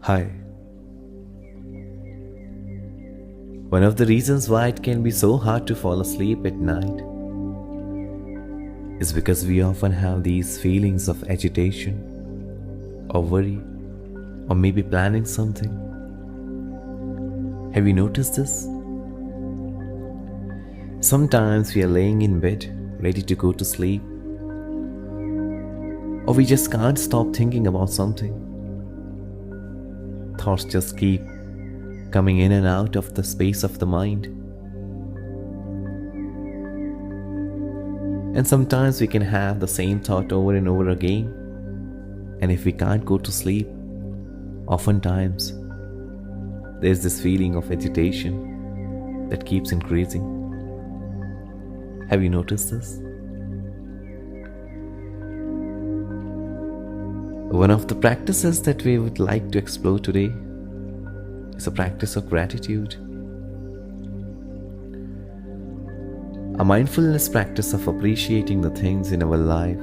Hi. One of the reasons why it can be so hard to fall asleep at night is because we often have these feelings of agitation or worry or maybe planning something. Have you noticed this? Sometimes we are laying in bed ready to go to sleep, or we just can't stop thinking about something. Thoughts just keep coming in and out of the space of the mind. And sometimes we can have the same thought over and over again. And if we can't go to sleep, oftentimes there's this feeling of agitation that keeps increasing. Have you noticed this? One of the practices that we would like to explore today is a practice of gratitude. A mindfulness practice of appreciating the things in our life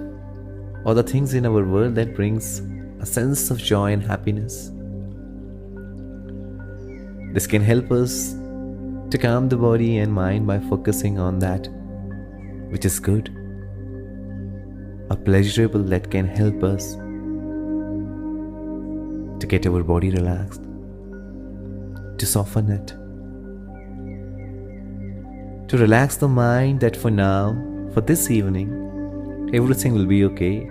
or the things in our world that brings a sense of joy and happiness. This can help us to calm the body and mind by focusing on that which is good or pleasurable, that can help us to get our body relaxed, to soften it, to relax the mind that for now, for this evening, everything will be okay.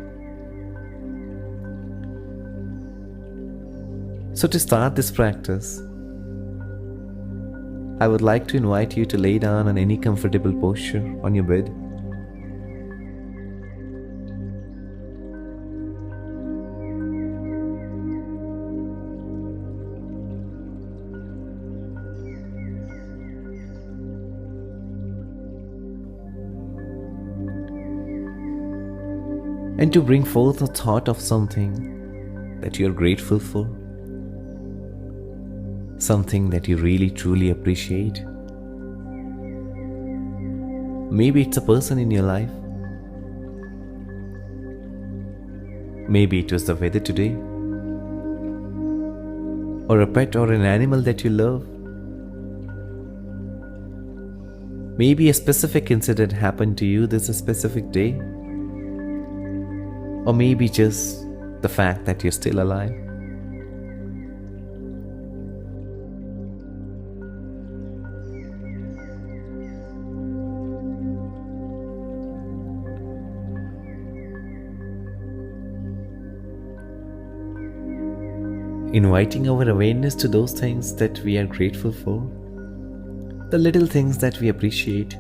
So to start this practice, I would like to invite you to lay down on any comfortable posture on your bed. And to bring forth a thought of something that you are grateful for, something that you really truly appreciate. Maybe it's a person in your life. Maybe it was the weather today, or a pet or an animal that you love. Maybe a specific incident happened to you this specific day. Or maybe just the fact that you're still alive. Inviting our awareness to those things that we are grateful for, the little things that we appreciate.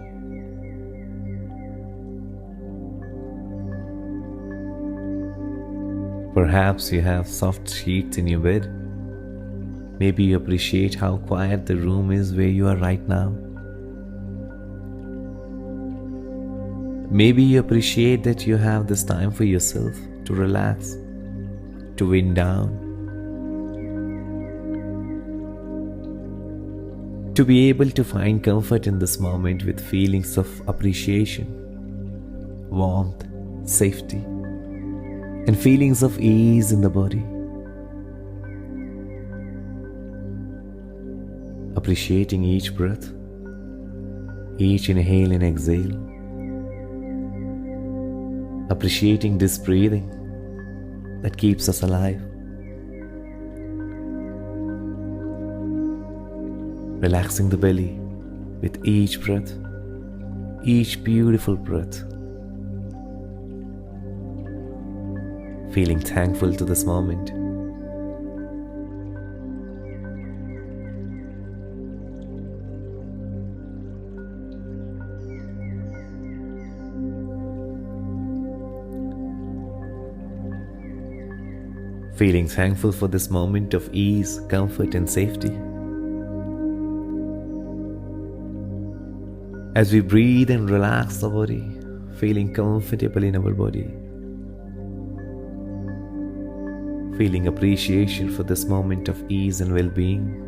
Perhaps you have soft sheets in your bed. Maybe you appreciate how quiet the room is where you are right now. Maybe you appreciate that you have this time for yourself to relax, to wind down, to be able to find comfort in this moment with feelings of appreciation, warmth, safety, and feelings of ease in the body. Appreciating each breath, each inhale and exhale. Appreciating this breathing that keeps us alive. Relaxing the belly with each breath, each beautiful breath. Feeling thankful to this moment. Feeling thankful for this moment of ease, comfort, and safety. As we breathe and relax the body, feeling comfortable in our body. Feeling appreciation for this moment of ease and well-being.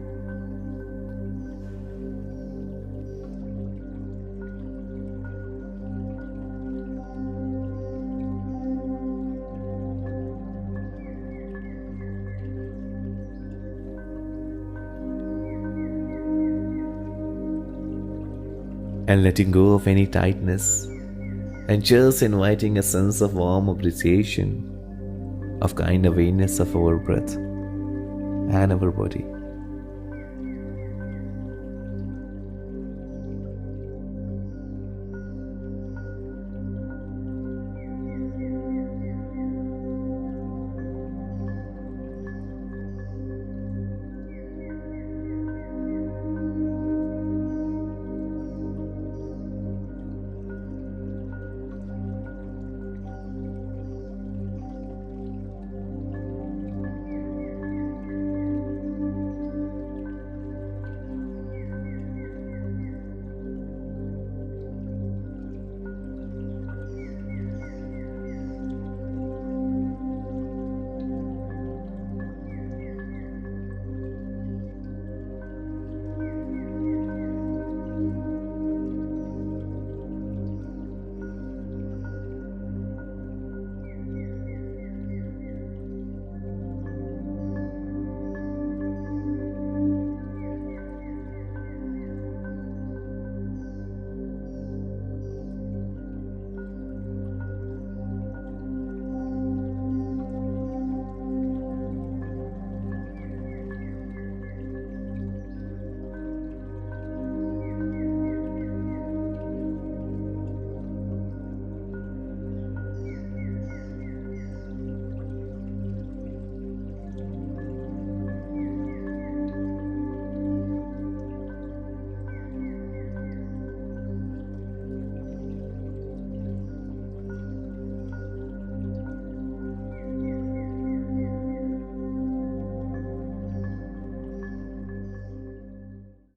and letting go of any tightness, and just inviting a sense of warm appreciation, of kind awareness of our breath and our body.